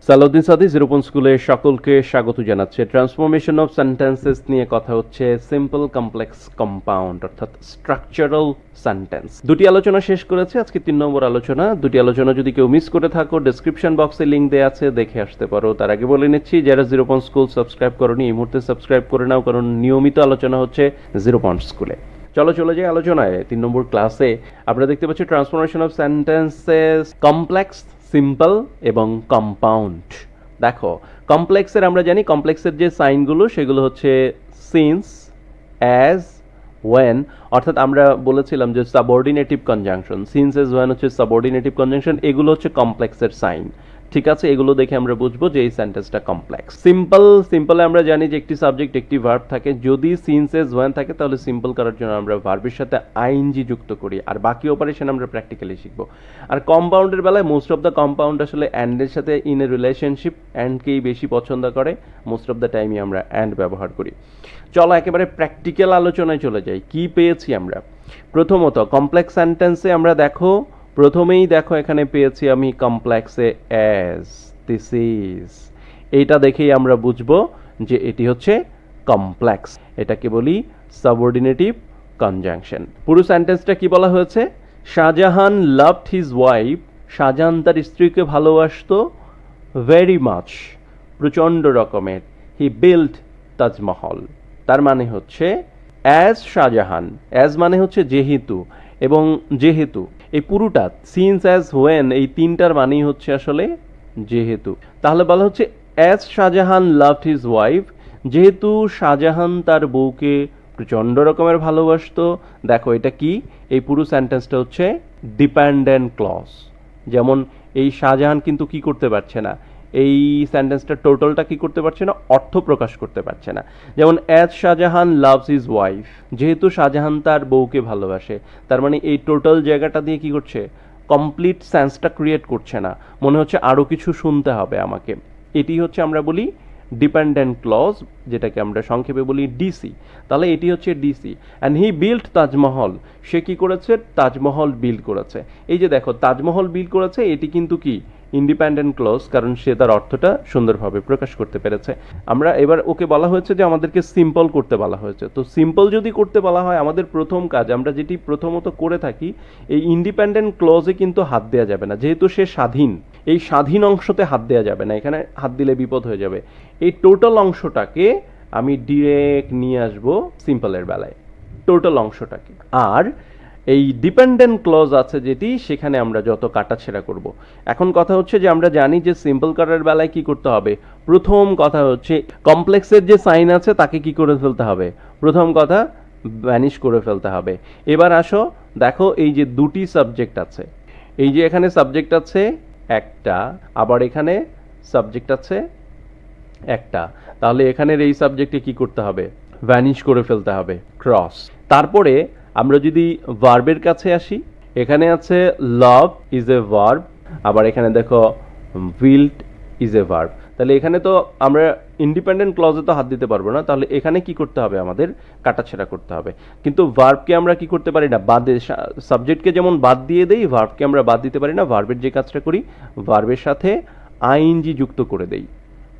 সালাউদ্দিন সাদি জিরোপন স্কুলে সকলকে স্বাগত জানাচ্ছে। ট্রান্সফরমেশন অফ সেন্টেন্সেস নিয়ে কথা হচ্ছে। সিম্পল, কমপ্লেক্স, কম্পাউন্ড অর্থাৎ স্ট্রাকচারাল সেন্টেন্স। দুটি আলোচনা শেষ করেছে, আজকে 3 নম্বর আলোচনা। দুটি আলোচনা যদি কেউ মিস করে থাকো, ডেসক্রিপশন বক্সে লিঙ্ক দেওয়া আছে, দেখে আসতে পারো। তার আগে বলে নিচ্ছি, যারা জিরোপন স্কুল সাবস্ক্রাইব করোনি এই মুহূর্তে সাবস্ক্রাইব করে নাও, কারণ নিয়মিত আলোচনা হচ্ছে জিরোপন স্কুলে। চলে যাই আলোচনায়। 3 নম্বর ক্লাসে আমরা দেখতে পাচ্ছি transformation of sentences, complex, simple এবং কম্পাউন্ড। দেখো, কমপ্লেক্সের আমরা জানি, কমপ্লেক্সের যে সাইনগুলো সেগুলো হচ্ছে সিন্স, অ্যাজ, ওয়েন, অর্থাৎ আমরা বলেছিলাম যে সাবঅর্ডিনেটিভ কনজাংশন, সিন্স, অ্যাজ, ওয়েন হচ্ছে সাবঅর্ডিনেটিভ কনজাংশন, এগুলো হচ্ছে কমপ্লেক্সের সাইন। ঠিক আছে, এগুলো দেখে আমরা বুঝবো যে এই সেন্টেন্সটা কমপ্লেক্স। সিম্পলে আমরা জানি যে একটি সাবজেক্ট একটি ভার্ব থাকে। যদি সিন্স, এজ, ওয়েন থাকে তাহলে সিম্পল করার জন্য আমরা ভার্বের সাথে আইএনজি যুক্ত করি, আর বাকি অপারেশন আমরা প্র্যাকটিক্যালি শিখবো। আর কম্পাউন্ডের বেলায় মোস্ট অফ দ্য কম্পাউন্ড আসলে অ্যান্ডের সাথে ইন এ রিলেশনশিপ, অ্যান্ডকেই বেশি পছন্দ করে। মোস্ট অফ দ্য টাইমই আমরা অ্যান্ড ব্যবহার করি। চলো একেবারে প্র্যাকটিক্যাল আলোচনায় চলে যাই। কি পেয়েছি আমরা? প্রথমত কমপ্লেক্স সেন্টেন্সে আমরা প্রথমেই দেখো এখানে পেয়েছি আমি কমপ্লেক্সে অ্যাজ, দিস ইজ। এইটা দেখেই আমরা বুঝবো যে এটি হচ্ছে কমপ্লেক্স। এটাকে বলি সাবঅর্ডিনেটিভ কনজাংশন। পুরো সেন্টেন্সটা কি বলা হয়েছে? Shahjahan loved his wife, Shahjahan তার স্ত্রীকে ভালোবাসতো, ভেরি মাচ, প্রচণ্ড রকমের। He built Taj Mahal. তার মানে হচ্ছে অ্যাজ শাহজাহান, অ্যাজ মানে হচ্ছে যেহেতু, এবং যেহেতু এই পুরোটা সিন্স, অ্যাজ, হোয়েন এই তিনটার মানেই হচ্ছে আসলে যেহেতু। তাহলে বলা হচ্ছে as Shahjahan loved his wife, যেহেতু শাহজাহান তার বউকে প্রচণ্ড রকমের ভালোবাসতো। দেখো এটা কি? এই পুরো সেন্টেন্সটা হচ্ছে ডিপেন্ডেন্ট ক্লজ। যেমন এই শাহজাহান কিন্তু কি করতে পারছে না, এই সেন্টেন্সটা টোটালটা কি করতে পারছে না, অর্থ প্রকাশ করতে পারছে না। যেমন as Shahjahan loves his wife, যেহেতু শাহজাহান তার বউকে ভালোবাসে, তার মানে এই টোটাল জায়গাটা দিয়ে কি করছে, কমপ্লিট সেন্সটা ক্রিয়েট করছে না, মনে হচ্ছে আরও কিছু শুনতে হবে আমাকে। এটি হচ্ছে আমরা বলি ডিপেন্ডেন্ট ক্লজ, যেটাকে আমরা সংক্ষেপে বলি ডিসি। তাহলে এটি হচ্ছে DC. And he build Taj Mahal, সে কি করেছে, তাজমহল বিল্ড করেছে। এই যে দেখো তাজমহল বিল্ড করেছে, এটি কিন্তু কি ইন্ডিপেন্ডেন্ট ক্লজ, কারণ সে তার অর্থটা সুন্দরভাবে প্রকাশ করতে পেরেছে। আমরা এবার ওকে বলা হয়েছে যে আমাদেরকে সিম্পল করতে বলা হয়েছে। তো সিম্পল যদি করতে বলা হয়, আমাদের প্রথম কাজ আমরা যেটি প্রথমত করে থাকি, এই ইন্ডিপেন্ডেন্ট ক্লজে কিন্তু হাত দেওয়া যাবে না, যেহেতু সে স্বাধীন। এই স্বাধীন অংশতে হাত দেওয়া যাবে না, এখানে হাত দিলে বিপদ হয়ে যাবে। এই টোটাল অংশটাকে আমি ডিরেক্ট নিয়ে আসবো সিম্পলের বেলায়, টোটাল অংশটাকে। আর এই ডিপেন্ডেন্ট ক্লজ আছে যেটি, সেখানে আমরা যত কাটাছেঁড়া করব। এখন কথা হচ্ছে যে আমরা জানি যে সিম্পল করার বেলায় কি করতে হবে। প্রথম কথা হচ্ছে কমপ্লেক্সের যে সাইন আছে তাকে কি করে ফেলতে হবে, প্রথম কথা ভ্যানিশ করে ফেলতে হবে। এবার আসো দেখো, এই যে দুটি সাবজেক্ট আছে, এই যে এখানে সাবজেক্ট আছে একটা, আবার এখানে সাবজেক্ট আছে একটা, তাহলে এখানের এই সাবজেক্টে কি করতে হবে, ভ্যানিশ করে ফেলতে হবে, ক্রস। তারপরে আমরা যদি ভার্বের কাছে আসি, এখানে আছে লাভ ইজ এ ভার্ব, আবার এখানে দেখো উইল্ট ইজ এ ভার্ব। তাহলে এখানে তো আমরা ইন্ডিপেন্ডেন্ট ক্লজে তো হাত দিতে পারবো না, তাহলে এখানে কি করতে হবে, আমাদের কাটাছেঁড়া করতে হবে। কিন্তু ভার্বকে আমরা কি করতে পারি না, বাদ, সাবজেক্টকে যেমন বাদ দিয়ে দেই, ভার্বকে আমরা বাদ দিতে পারি না। ভার্বের যে কাজটা করি, ভার্বের সাথে আইএনজি যুক্ত করে দেই।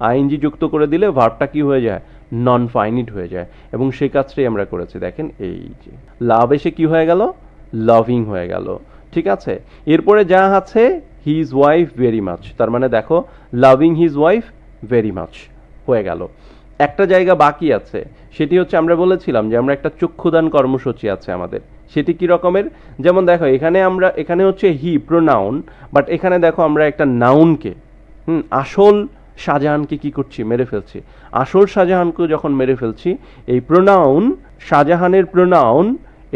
আইএনজি যুক্ত করে দিলে ভার্বটা কি হয়ে যায়, নন ফাইনিট হয়ে যায়, এবং সেই কাজটাই আমরা করেছি। দেখেন এই যে লাভ এসে কি হয়ে গেল, লাভিং হয়ে গেল। ঠিক আছে, এরপরে যা আছে হিজ ওয়াইফ ভেরি মাচ, তার মানে দেখো loving his wife very much হয়ে গেল। একটা জায়গা বাকি আছে, সেটি হচ্ছে আমরা বলেছিলাম যে আমরা একটা চক্ষুদান কর্মসূচি আছে আমাদের, সেটি কি রকমের। যেমন দেখো এখানে হচ্ছে হি প্রোনাউন, বাট এখানে দেখো আমরা একটা নাউনকে, আসল শাহজাহানকে কি করছি, মেরে ফেলছি। আসল শাহজাহানকে যখন মেরে ফেলছি, এই প্রোনাউন, শাহজাহানের প্রোনাউন,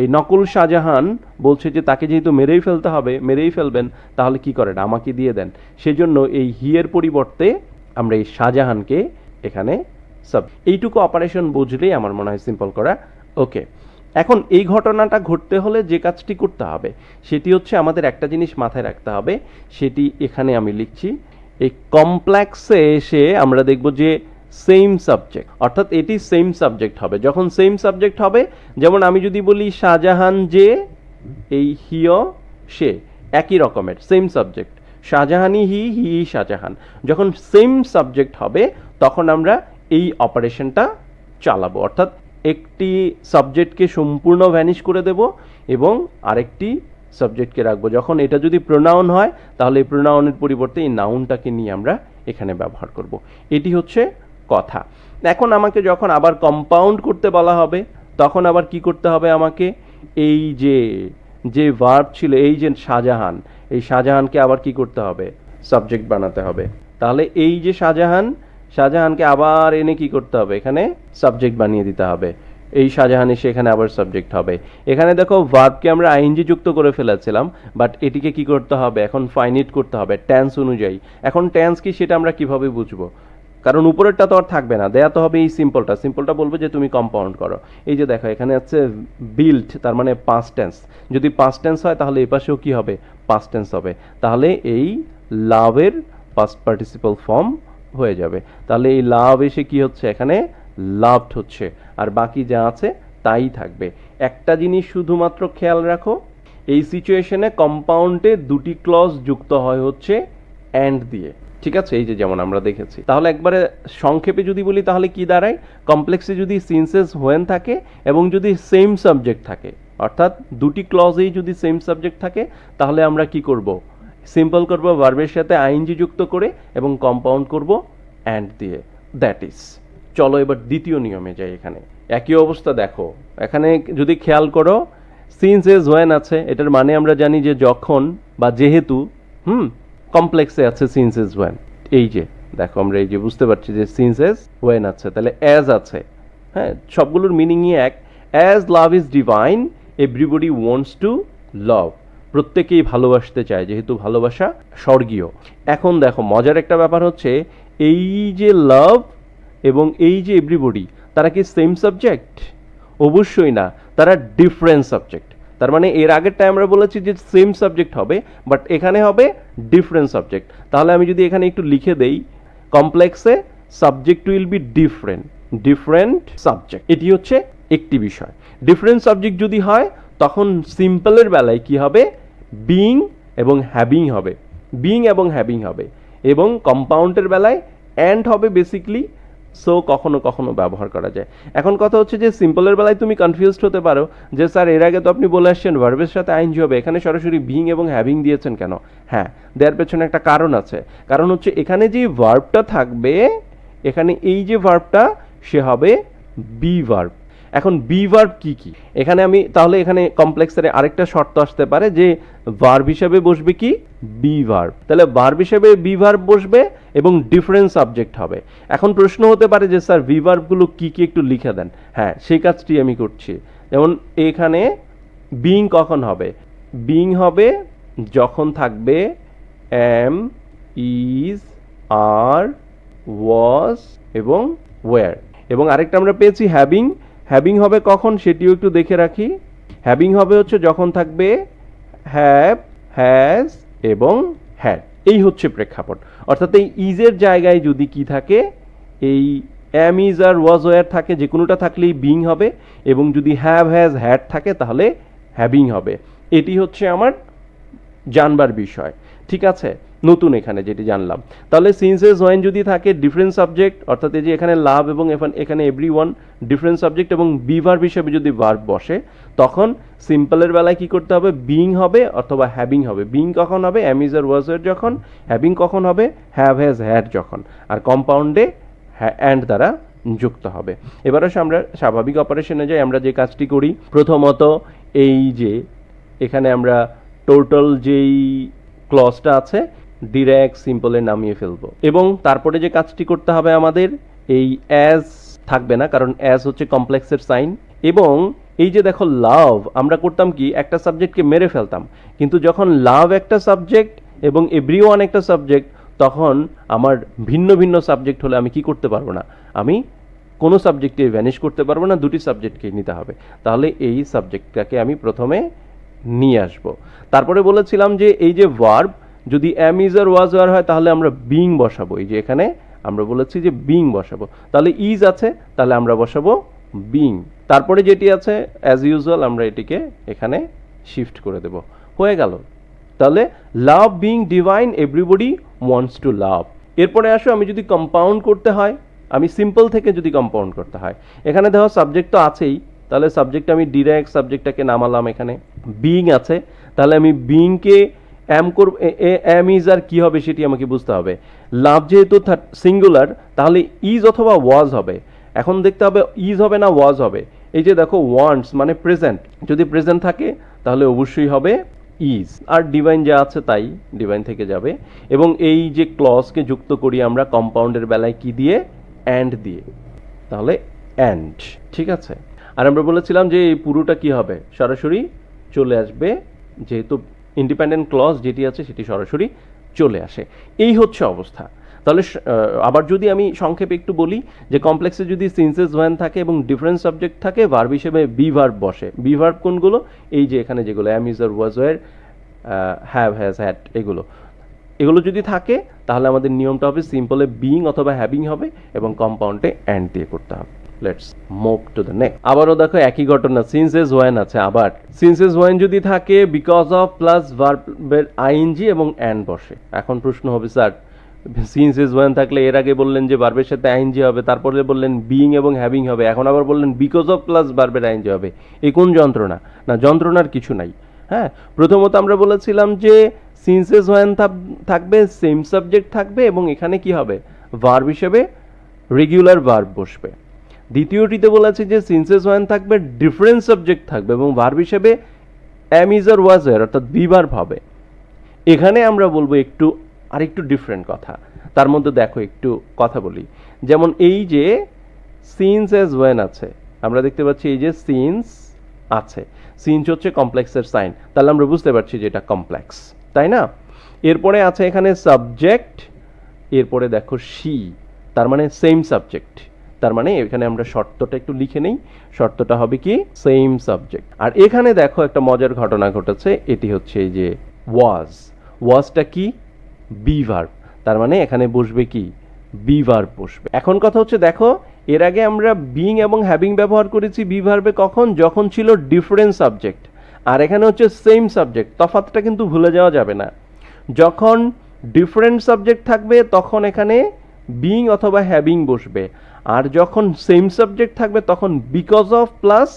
এই নকল শাহজাহান বলছে যে তাকে যেহেতু মেরেই ফেলতে হবে, মেরেই ফেলবেন, তাহলে কি করেন, আমাকে দিয়ে দেন। সেজন্য এই হিয়ের পরিবর্তে আমরা এই শাহজাহানকে এখানে এইটুকু অপারেশন বুঝলেই আমার মনে হয় সিম্পল করা ওকে। এখন এই ঘটনাটা ঘটতে হলে যে কাজটি করতে হবে, সেটি হচ্ছে আমাদের একটা জিনিস মাথায় রাখতে হবে, সেটি এখানে আমি লিখছি। এই কমপ্লেক্সে এসে আমরা দেখব যে সেম সাবজেক্ট, অর্থাৎ এটি সেম সাবজেক্ট হবে। যখন সেম সাবজেক্ট হবে, যেমন আমি যদি বলি শাহজাহান যে, এই হিয় সে একই রকমের সেম সাবজেক্ট, শাহজাহানি হি শাহজাহান। যখন সেম সাবজেক্ট হবে তখন আমরা এই অপারেশনটা চালাবো, অর্থাৎ একটি সাবজেক্টকে সম্পূর্ণ ভ্যানিশ করে দেব এবং আরেকটি সাবজেক্টকে রাখবো। যখন এটা যদি প্রোনাউন হয় তাহলে এই প্রোনাউনের পরিবর্তে এই নাউনটাকে নিয়ে আমরা এখানে ব্যবহার করব। এটি হচ্ছে কথা। এখন আমাকে যখন আবার কম্পাউন্ড করতে বলা হবে তখন আবার কি করতে হবে আমাকে, এই যে ভার্ব ছিল এই যে শাহজাহান, এই শাহজাহানকে আবার কি করতে হবে, সাবজেক্ট বানাতে হবে। তাহলে এই যে শাহজাহানকে আবার এনে কি করতে হবে, এখানে সাবজেক্ট বানিয়ে দিতে হবে। এই শাহজাহান এসে এখানে আবার সাবজেক্ট হবে। এখানে দেখো ভার্বকে আমরা আইএনজি যুক্ত করে ফেলেছিলাম, বাট এটিকে কি করতে হবে, এখন ফাইনিট করতে হবে টেন্স অনুযায়ী। এখন টেন্স কি সেটা আমরা কিভাবে বুঝবো, কারণ উপরেরটা তো আর থাকবে না, দেয়া তো হবে এই সিম্পলটা বলবে যে তুমি কম্পাউন্ড করো। এই যে দেখো এখানে আছে বিল্ট, তার মানে পাস্ট টেন্স। যদি পাস্ট টেন্স হয় তাহলে এই পাশেও কি হবে, পাস্ট টেন্স হবে। তাহলে এই লাভের পাস্ট পার্টিসিপাল ফর্ম হয়ে যাবে। তাহলে এই লাভ এসে কি হচ্ছে, এখানে লাভড হচ্ছে, আর বাকি যা আছে তাই থাকবে। একটা জিনিস শুধুমাত্র খেয়াল রাখো, এই সিচুয়েশনে কম্পাউন্ডে দুটি ক্লজ যুক্ত হয় হচ্ছে অ্যান্ড দিয়ে, ঠিক আছে, এই যে যেমন আমরা দেখেছি। তাহলে একবারে সংক্ষেপে যদি বলি তাহলে কি দাঁড়ায়, কমপ্লেক্সে যদি সিন্সেস হোয়েন থাকে এবং যদি সেম সাবজেক্ট থাকে, অর্থাৎ দুটি ক্লজেই যদি সেম সাবজেক্ট থাকে তাহলে আমরা কি করব, সিম্পল করব ভার্বের সাথে আইএনজি যুক্ত করে এবং কম্পাউন্ড করব অ্যান্ড দিয়ে, দ্যাট ইজ। চলো এবার দ্বিতীয় নিয়মে যাই। এখানে একই অবস্থা দেখো, এখানে যদি খেয়াল করো সিন্স এজ হোয়েন আছে, এটার মানে আমরা জানি যে যখন বা যেহেতু, কমপ্লেক্সে আছে সিন্স এজ হোয়েন। এই যে দেখো আমরা এই যে বুঝতে পারছি যে সিন্স এজ হোয়েন আছে, তাহলে অ্যাজ আছে, হ্যাঁ, সবগুলোর মিনিংই এক। As love is divine everybody wants to love, প্রত্যেকেই ভালোবাসতে চায় যেহেতু ভালোবাসা স্বর্গীয়। এখন দেখো মজার একটা ব্যাপার হচ্ছে, এই যে লাভ এবং এই যে এভরিবডি, তারা কি সেম সাবজেক্ট? অবশ্যই না, তারা ডিফারেন্ট সাবজেক্ট। তার মানে এর আগেরটায় আমরা বলেছি যে সেম সাবজেক্ট হবে, বাট এখানে হবে ডিফারেন্ট সাবজেক্ট। তাহলে আমি যদি এখানে একটু লিখে দেই, কমপ্লেক্সে subject will be different subject. এটি হচ্ছে একটি বিষয়। ডিফারেন্ট সাবজেক্ট যদি হয় তখন সিম্পলের বেলায় কি হবে, বিইং এবং হ্যাভিং হবে, এবং কম্পাউন্ডের বেলায় অ্যান্ড হবে বেসিকলি। সো কখনো কখনো ব্যবহার করা যায়। এখন কথা হচ্ছে যে সিম্পলের বেলায় তুমি কনফিউজড হতে পারো যে স্যার এর আগে তো আপনি বলে আসছেন ভার্বের সাথে আইএনজি হবে, এখানে সরাসরি বিং এবং হ্যাভিং দিয়েছেন কেন? হ্যাঁ, দেওয়ার পেছনে একটা কারণ আছে। কারণ হচ্ছে এখানে যে ভার্বটা থাকবে, এখানে এই যে ভার্বটা সে হবে বি ভার্ব। এখন বি ভার্ব কি কি, এখানে আমি তাহলে এখানে কমপ্লেক্সের আরেকটা শর্ত আসতে পারে যে ভার্ব হিসেবে বসবে কি, বি ভার্ব। তাহলে ভার্ব হিসেবে বি ভার্ব বসবে এবং ডিফারেন্ট সাবজেক্ট হবে। এখন প্রশ্ন হতে পারে যে স্যার বি ভার্বগুলো কি কি একটু লিখে দেন। হ্যাঁ, সেই কাজটি আমি করছি। যেমন এখানে বিং কখন হবে, বিং হবে যখন থাকবে এম, ইজ, আর, ওয়াজ এবং ওয়্যার। এবং আরেকটা আমরা পেয়েছি হ্যাভিং হবে কখন সেটিও একটু দেখে রাখি। হ্যাভিং হবে হচ্ছে যখন থাকবে হ্যাভ, হ্যাজ এবং হ্যাড। এই হচ্ছে প্রেক্ষাপট। অর্থাৎ এই ইজের জায়গায় যদি কি থাকে, এই am, is are was were থাকে, যে কোনোটা থাকলেই বিং হবে, এবং যদি হ্যাভ, হ্যাজ, হ্যাড থাকে তাহলে হ্যাভিং হবে। এটি হচ্ছে আমার জানবার বিষয়, ঠিক আছে, নতুন এখানে যেটি জানলাম। তাহলে সিন্সেস ওয়েন যদি থাকে ডিফারেন্ট সাবজেক্ট, অর্থাৎ এই যে এখানে লাভ এবং এখানে এভরিওয়ান ডিফারেন্ট সাবজেক্ট, এবং বি ভার্ব হিসেবে যদি ভার্ব বসে তখন সিম্পলের বেলায় কি করতে হবে, বিং হবে অথবা হ্যাভিং হবে। বিং কখন হবে, এম, ইজ আর ওয়াজ এর যখন। হ্যাভিং কখন হবে, হ্যাভ, হ্যাজ, হ্যাড যখন। আর কম্পাউন্ডে অ্যান্ড দ্বারা যুক্ত হবে। এবার আসে আমরা স্বাভাবিক অপারেশনে যাই। আমরা যে কাজটি করি, প্রথমত এই যে এখানে আমরা টোটাল যেই ক্লজটা আছে ডিরেক্ট সিম্পলে নামিয়ে ফেলবো, এবং তারপরে যে কাজটি করতে হবে আমাদের, এই অ্যাজ থাকবে না কারণ অ্যাজ হচ্ছে কমপ্লেক্সের সাইন। এবং এই যে দেখো লাভ, আমরা করতাম কি, একটা সাবজেক্টকে মেরে ফেলতাম, কিন্তু যখন লাভ একটা সাবজেক্ট এবং এভরিওয়ান একটা সাবজেক্ট, তখন আমার ভিন্ন ভিন্ন সাবজেক্ট হলে আমি কি করতে পারবো না, আমি কোনো সাবজেক্টে ভ্যানিশ করতে পারবো না, দুটি সাবজেক্টকে নিতে হবে। তাহলে এই সাবজেক্টটাকে আমি প্রথমে নিয়ে আসবো। তারপরে বলেছিলাম যে এই যে ভার্ব যদি am, is are was were হয় তাহলে আমরা বিং বসাবো। এই যে এখানে আমরা বলেছি যে বিং বসাবো, তাহলে ইজ আছে তাহলে আমরা বসাবো বিং। তারপরে যেটি আছে অ্যাজ ইউজুয়াল আমরা এটিকে এখানে শিফট করে দেব, হয়ে গেল। তাহলে love being divine everybody wants to love. এরপরে আসো আমি যদি কম্পাউন্ড করতে হয়, আমি সিম্পল থেকে যদি কম্পাউন্ড করতে হয়, এখানে দেখো সাবজেক্ট তো আছেই, তাহলে সাবজেক্ট আমি ডিরেক্ট সাবজেক্টটাকে নামালাম, এখানে বিং আছে, তাহলে আমি বিংকে এম করব, এম ইজ আর কি হবে সেটি আমাকে বুঝতে হবে। লাভ যেহেতু সিঙ্গুলার তাহলে ইজ অথবা ওয়াজ হবে। এখন দেখতে হবে ইজ হবে না ওয়াজ হবে। এই যে দেখো ওয়ান্টস মানে প্রেজেন্ট, যদি প্রেজেন্ট থাকে তাহলে অবশ্যই হবে ইজ, আর ডিভাইন যা আছে তাই ডিভাইন থেকে যাবে। এবং এই যে ক্লজকে যুক্ত করি আমরা কম্পাউন্ডের বেলায় কি দিয়ে, অ্যান্ড দিয়ে, তাহলে অ্যান্ড, ঠিক আছে। আর আমরা বলেছিলাম যে এই পুরোটা কি হবে, সরাসরি চলে আসবে, যেহেতু ইন্ডিপেন্ডেন্ট ক্লজ যেটি আছে সেটি সরাসরি চলে আসে। এই হচ্ছে অবস্থা। তাহলে আবার যদি আমি সংক্ষেপে একটু বলি যে কমপ্লেক্সে যদি সিন্সেস ওয়ান থাকে এবং ডিফারেন্ট সাবজেক্ট থাকে, ভার্ব হিসেবে বি ভার্ব বসে। বি ভার্ব কোনগুলো, এই যে এখানে যেগুলো am, is, are, was, were, have, has, had, এগুলো যদি থাকে তাহলে আমাদের নিয়মটা হবে সিম্পলে বিং অথবা হ্যাভিং হবে এবং কম্পাউন্ডে অ্যান্ড দিয়ে করতে হবে। Let's move to the next. আবারও দেখো একই ঘটনা, সিন্সেস ওয়ান আছে, আবার সিন্সেস ওয়ান যদি থাকে বিকজ অফ প্লাস ভার্বের আইএনজি এবং অ্যান্ড বসে। এখন প্রশ্ন হবে স্যার সিন্সেস ওয়ান থাকলে এর আগে বললেন যে ভার্বের সাথে আইএনজি হবে, তারপরে বললেন বিং এবং হ্যাভিং হবে, এখন আবার বললেন বিকজ অফ প্লাস ভার্বের আইএনজি হবে। এই কোন যন্ত্রণা? না, যন্ত্রণার কিছু নাই। হ্যাঁ, প্রথমত আমরা বলেছিলাম যে সিন্সেস ওয়ান থাকবে, সেম সাবজেক্ট থাকবে এবং এখানে কি হবে, ভার্ব হিসেবে রেগুলার ভার্ব বসবে। দ্বিতীয়টিতে বলেছে যে সিন্সেস ওয়ান থাকবে, ডিফারেন্ট সাবজেক্ট থাকবে এবং ভার্ব হিসেবে অ্যাম, ইজ, আর, ওয়াজ, ওয়্যার অর্থাৎ বি ভার্ব হবে। এখানে আমরা বলবো একটু আরেকটু ডিফারেন্ট কথা, তার মধ্যে দেখো একটু কথা বলি। যেমন এই যে সিন্স এজ ওয়েন আছে, আমরা দেখতে পাচ্ছি এই যে সিন্স আছে, সিন্স হচ্ছে কমপ্লেক্সের সাইন, তাহলে আমরা বুঝতে পারছি যে এটা কমপ্লেক্স, তাই না? এরপরে আছে এখানে সাবজেক্ট, এরপরে দেখো শি, তার মানে সেম সাবজেক্ট, তার মানে এখানে আমরা শর্তটা একটু লিখে নেই, শর্তটা হবে কি সেম সাবজেক্ট। আর এখানে দেখো একটা মজার ঘটনা ঘটেছে, এটি হচ্ছে এই যে ওয়াজ, ওয়াজটা কি বি ভার্ব, তার মানে এখানে বসবে কি বি ভার্ব বসবে। এখন কথা হচ্ছে দেখো এর আগে আমরা বিং এবং হ্যাভিং ব্যবহার করেছি বি ভার্বে কখন, যখন ছিল ডিফারেন্ট সাবজেক্ট, আর এখানে হচ্ছে সেম সাবজেক্ট। তফাৎটা কিন্তু ভুলে যাওয়া যাবে না, যখন ডিফারেন্ট সাবজেক্ট থাকবে তখন এখানে বিং অথবা হ্যাভিং বসবে, আর যখন সেম সাবজেক্ট থাকবে তখন বিকজ অফ প্লাস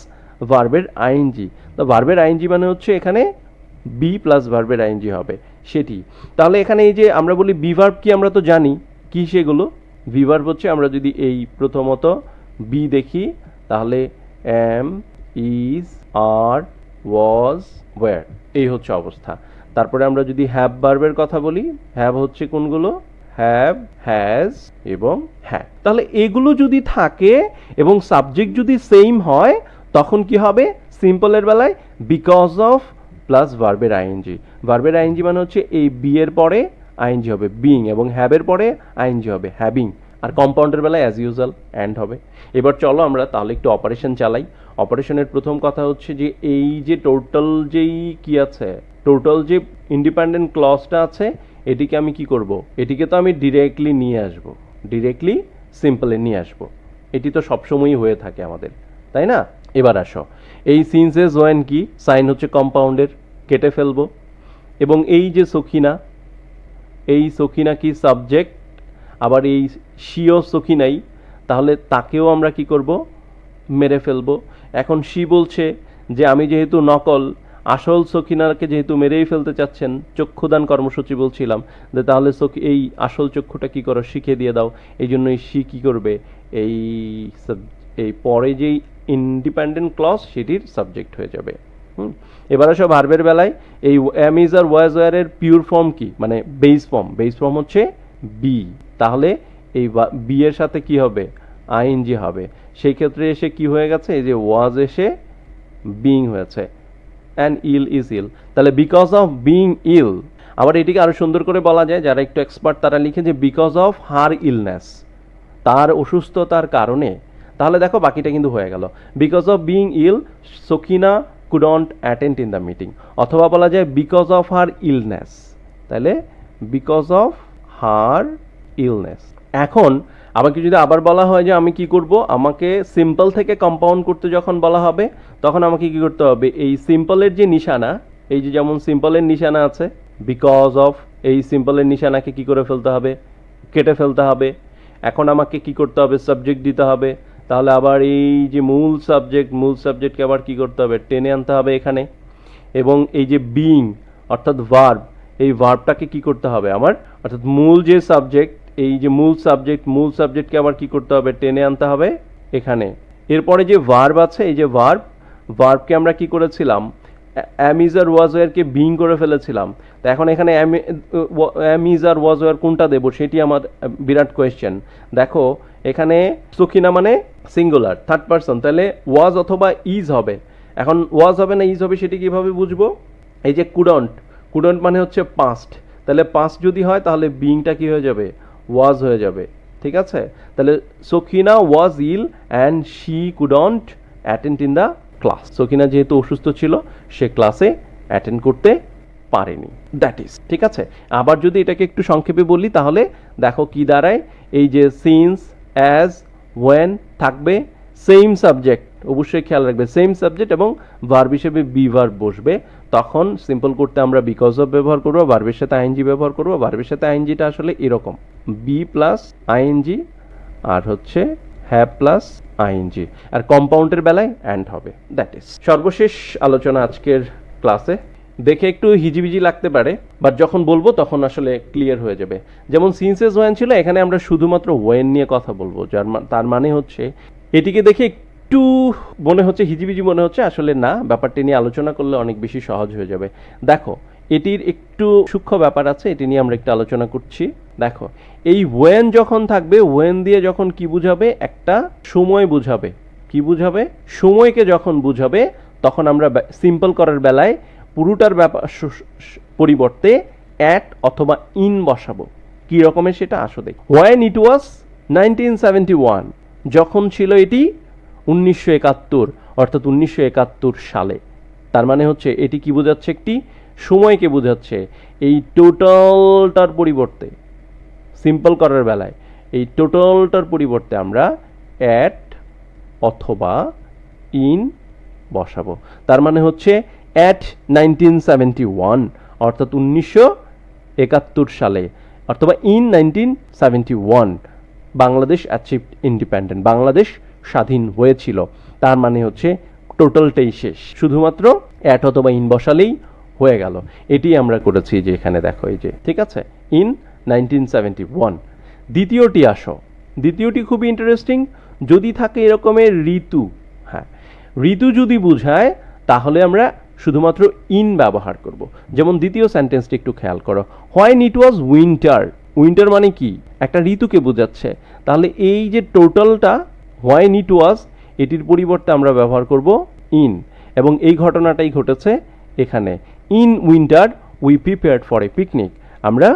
ভার্বের আইএনজি। তো ভার্বের আইএনজি মানে হচ্ছে এখানে বি প্লাস ভার্বের আইএনজি হবে সেটি। তাহলে এখানে এই যে আমরা বলি বি ভার্ব কি, আমরা তো জানি কি সেগুলো। বি ভার্ব হচ্ছে আমরা যদি এই প্রথমত বি দেখি তাহলে am, is, are, was, were, এই হচ্ছে অবস্থা। তারপরে আমরা যদি হ্যাভ ভার্বের কথা বলি, হ্যাভ হচ্ছে কোনগুলো, হ্যাভ, হ্যাজ এবং হ্যাভ। তাহলে এগুলো যদি থাকে এবং সাবজেক্ট যদি সেম হয় তখন কি হবে, সিম্পলের বেলায় বিকজ অফ প্লাস ভার্বের আইএনজি। ভার্বের আইএনজি মানে হচ্ছে এই বি এর পরে আইএনজি হবে বিং এবং হ্যাভের পরে আইএনজি হবে হ্যাভিং, আর কম্পাউন্ডের বেলায় অ্যাজ ইউজুয়াল অ্যান্ড হবে। এবার চলো আমরা তাহলে একটু অপারেশন চালাই। অপারেশনের প্রথম কথা হচ্ছে যে এই যে টোটাল যেই কি আছে, টোটাল যে ইন্ডিপেন্ডেন্ট ক্লজটা আছে এটিকে আমি কি করব, এটিকে তো আমি ডিরেক্টলি নিয়ে আসব, ডিরেক্টলি সিম্পলে নিয়ে আসব। এটি তো সবসময়ই হয়ে থাকে আমাদের, তাই না? এবার আসো এই সিন্সেস ওয়ান কি, সাইন হচ্ছে কম্পাউন্ডের, কেটে ফেলবো। এবং এই যে সখিনা, এই সখিনা কি সাবজেক্ট, আবার এই শিও সখিনাই, তাহলে তাকেও আমরা কি করব, মেরে ফেলবো। এখন শি বলছে যে আমি যেহেতু নকল, আসল সখিনাকে যেহেতু মেরেই ফেলতে চাচ্ছেন, চক্ষুদান কর্মসূচি বলছিলাম, যে তাহলে এই আসল চক্ষুটা কি করো, শিখে দিয়ে দাও। এই জন্য এই শি কি করবে, এই এই পরে যেই ইন্ডিপেন্ডেন্ট ক্লজ সেটির সাবজেক্ট হয়ে যাবে। এবার আসো ভার্বের বেলায়, এই am, is, are, was, were এর পিওর ফর্ম কি, মানে বেস ফর্ম, বেস ফর্ম হচ্ছে বি, তাহলে এই বি এর সাথে কি হবে, আইএনজি হবে। সেই ক্ষেত্রে এসে কি হয়ে গেছে, এই যে ওয়াজ এসে বিং হয়েছে, অ্যান্ড ইল ইজ ইল, তাহলে বিকজ অফ বিং ইল। আবার এটিকে আরো সুন্দর করে বলা যায়, যারা একটু এক্সপার্ট তারা লিখে যে বিকজ অফ হার ইলনেস, তার অসুস্থতার কারণে। তাহলে দেখো বাকিটা কিন্তু হয়ে গেল, because of being ill Sakina couldn't attend in the meeting, অথবা বলা যায় বিকজ অফ হার ইলনেস, তাহলে বিকজ অফ হার ইলনেস। এখন আমাকে যদি আবার বলা হয় যে আমি কি করব, আমাকে সিম্পল থেকে কম্পাউন্ড করতে যখন বলা হবে তখন আমাকে কি করতে হবে, এই সিম্পলের যে নিশানা, এই যে যেমন সিম্পলের নিশানা আছে বিকজ অফ, এই সিম্পলের নিশানাকে কি করে ফেলতে হবে, কেটে ফেলতে হবে। এখন আমাকে কি করতে হবে, সাবজেক্ট দিতে হবে। তাহলে আবার এই যে মূল সাবজেক্টকে আবার কি করতে হবে, টেনে আনতে হবে এখানে। এবং এই যে বিং অর্থাৎ ভার্ব, এই ভার্বটাকে কি করতে হবে আমার, অর্থাৎ মূল যে সাবজেক্ট, এই যে মূল সাবজেক্টকে আবার কি করতে হবে, টেনে আনতে হবে এখানে। এরপরে যে ভার্ব আছে, এই যে ভার্বকে আমরা কি করেছিলাম, অ্যাম ইজ আর ওয়াজ ওয়ারকে বিং করে ফেলেছিলাম। তো এখন এখানে অ্যাম ইজ আর ওয়াজ ওয়ার কোনটা দেবো সেটি আমার বিরাট কোয়েশ্চেন। দেখো এখানে সখিনা মানে সিঙ্গুলার থার্ড পারসন, তাহলে ওয়াজ অথবা ইজ হবে। এখন ওয়াজ হবে না ইজ হবে সেটি কিভাবে বুঝবো, এই যে কুডন্ট মানে হচ্ছে পাস্ট, তাহলে পাস্ট যদি হয় তাহলে বিংটা কি হয়ে যাবে, ওয়াজ হয়ে যাবে। ঠিক আছে, তাহলে Sakhina was ill and she couldn't attend in the class. Sakhina যেহেতু অসুস্থ ছিল সে ক্লাসে অ্যাটেন্ড করতে পারেনি, দ্যাট ইজ। ঠিক আছে, আবার যদি এটাকে একটু সংক্ষেপে বলি তাহলে দেখো কি দাঁড়ায়, এই যে সিন্স, অ্যাজ, ওয়েন থাকবে, সেম সাবজেক্ট, অবশ্যই খেয়াল রাখবে সেম সাবজেক্ট এবং ভার্ব হিসেবে বি ভার্ব বসবে। তখন সিম্পল করতে আমরা বিকজ অফ ব্যবহার করবো, ভার্বের সাথে আইএনজি ব্যবহার করবো। ভার্বের সাথে আইএনজিটা আসলে এরকম, বি প্লাস আইএনজি আর হচ্ছে হ্যাভ প্লাস আইএনজি, আর কম্পাউন্ডের বেলায় অ্যান্ড হবে, দ্যাট ইজ। সর্বশেষ আলোচনা আজকের ক্লাসে, দেখে একটু হিজিবিজি লাগতে পারে, বাট যখন বলবো তখন আসলে ক্লিয়ার হয়ে যাবে। যেমন সিন্সেস ওয়েন ছিল, এখানে আমরা শুধুমাত্র ওয়েন নিয়ে কথা বলবো, তার মানে হচ্ছে এটিকে দেখে একটু মনে হচ্ছে হিজিবিজি মনে হচ্ছে, আসলে না, ব্যাপারটি নিয়ে আলোচনা করলে অনেক বেশি সহজ হয়ে যাবে। দেখো এটির একটু সূক্ষ্ম ব্যাপার আছে, এটি নিয়ে আমরা একটু আলোচনা করছি। দেখো এই ওয়েন যখন থাকবে, ওয়েন দিয়ে যখন কি বুঝাবে, একটা সময় বুঝাবে। কি বুঝাবে, সময়কে যখন বুঝাবে তখন আমরা সিম্পল করার বেলায় পুরোটার ব্যাপার পরিবর্তে অ্যাট অথবা ইন বসাবো। কি রকমের সেটা আসো দেখি। ওয়েন ইট ওয়াজ 1971, যখন ছিল এটি 1971, অর্থাৎ 1971 সালে। তার মানে হচ্ছে এটি কি বোঝাচ্ছে, একটি সময়কে বোঝাচ্ছে। এই টোটালটার পরিবর্তে সিম্পল করার বেলায় এই টোটালটার পরিবর্তে আমরা অ্যাট অথবা ইন বসাবো। তার মানে হচ্ছে অ্যাট 1971, অর্থাৎ 1971 সালে, অথবা in 1971 Bangladesh achieved independent, Bangladesh স্বাধীন হয়েছিল। তার মানে হচ্ছে টোটালটাই শেষ, শুধুমাত্র অ্যাট অথবা ইন বসালেই হয়ে গেল। এটি আমরা করেছি যে এখানে দেখো, এই যে ঠিক আছে, ইন 1971। দ্বিতীয়টি আসো, দ্বিতীয়টি খুবই ইন্টারেস্টিং। যদি থাকে এরকমের ঋতু, হ্যাঁ ঋতু যদি বুঝায় তাহলে আমরা শুধুমাত্র ইন ব্যবহার করব। যেমন দ্বিতীয় সেন্টেন্সটি একটু খেয়াল করো, when it was winter, winter মানে কি, একটা ঋতুকে বোঝাচ্ছে। তাহলে এই যে টোটালটা হোয়েন ইট ওয়াজ, এটির পরিবর্তে আমরা ব্যবহার করব ইন, এবং এই ঘটনাটাই ঘটেছে এখানে। In winter we prepared for a picnic, আমরা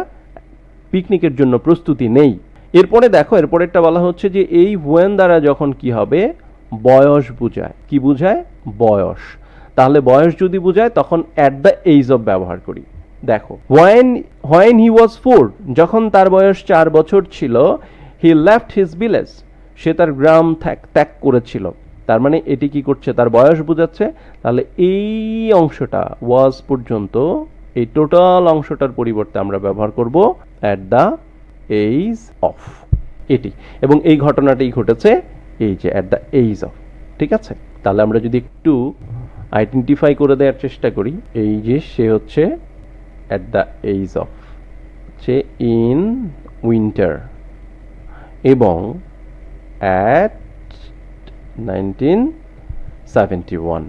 পিকনিকের জন্য প্রস্তুতি নেই। এরপরে দেখো, এরপরেরটা বলা হচ্ছে যে এই ওয়েন দ্বারা যখন কি হবে, বয়স বুঝায়। কি বুঝায়, বয়স। তাহলে বয়স যদি বুঝায় তখন অ্যাট দ্য এজ অফ ব্যবহার করি। দেখো হোয়েন হি ওয়াজ 4, যখন তার বয়স 4 বছর ছিল, হি লেফট হিজ ভিলেজ, সে তার গ্রাম ত্যাগ করেছিল। তার মানে এটি কি করছে, তার বয়স বোঝাচ্ছে। তাহলে এই অংশটা ওয়াজ পর্যন্ত, এই টোটাল অংশটার পরিবর্তে আমরা ব্যবহার করব অ্যাট দ্য এজ অফ, এটি। এবং এই ঘটনাটাই ঘটেছে এই যে অ্যাট দ্য এজ অফ। ঠিক আছে, তাহলে আমরা যদি একটু আইডেন্টিফাই করে দেওয়ার চেষ্টা করি, এই যে সে হচ্ছে অ্যাট দ্য এজ অফ, হচ্ছে ইন উইন্টার, এবং অ্যাট 1971,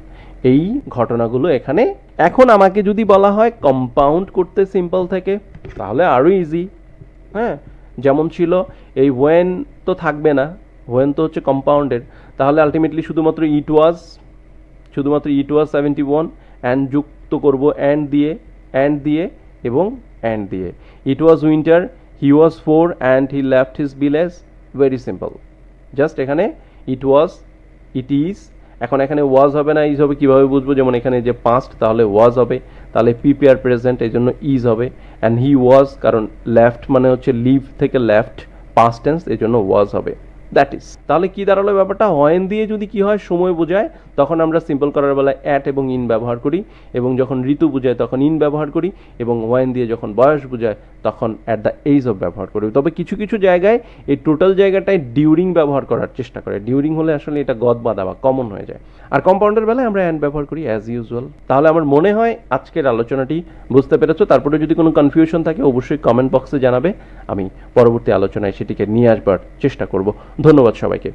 এই ঘটনাগুলো এখানে। এখন আমাকে যদি বলা হয় কম্পাউন্ড করতে সিম্পল থেকে, তাহলে আরও ইজি। হ্যাঁ, যেমন ছিল এই ওয়েন তো থাকবে না, ওয়েন তো হচ্ছে কম্পাউন্ডের, তাহলে আলটিমেটলি শুধুমাত্র ইট ওয়াজ 71 অ্যান্ড যুক্ত করব অ্যান্ড দিয়ে এবং অ্যান্ড দিয়ে। It was winter, he was 4 and he left his village, very simple. Just এখানে ইট ওয়াজ, ইট ইজ। এখন এখানে ওয়াজ হবে না ইজ হবে কিভাবে বুঝবো, যেমন এখানে যে পাস্ট তাহলে ওয়াজ হবে, তাহলে প্রিপেয়ার প্রেজেন্ট, এই জন্য ইজ হবে। অ্যান্ড হি ওয়াজ, কারণ লেফট মানে হচ্ছে লিভ থেকে লেফট, পাস্ট টেন্স, এই জন্য ওয়াজ হবে। That is. তাহলে কি দাঁড়ালো ব্যাপারটা, ওয়েন দিয়ে যদি কি হয় সময় বোঝায় তখন আমরা সিম্পল করার বেলায় অ্যাট এবং ইন ব্যবহার করি, এবং যখন ঋতু বোঝায় তখন ইন ব্যবহার করি, এবং ওয়েন দিয়ে যখন বয়স বোঝায় তখন অ্যাট দ্য এজ অফ ব্যবহার করি। তবে কিছু কিছু জায়গায় এই টোটাল জায়গাটায় ডিউরিং ব্যবহার করার চেষ্টা করে, ডিউরিং হলে আসলে এটা গদ বাঁধা বা কমন হয়ে যায়। আর কম্পাউন্ডের বেলায় আমরা অ্যান্ড ব্যবহার করি অ্যাজ ইউজুয়াল। তাহলে আমার মনে হয় আজকের আলোচনাটি বুঝতে পেরেছো। তারপরে যদি কোনো কনফিউশন থাকে অবশ্যই কমেন্ট বক্সে জানাবে, আমি পরবর্তী আলোচনায় সেটিকে নিয়ে আসবার চেষ্টা করব। ধন্যবাদ সবাইকে।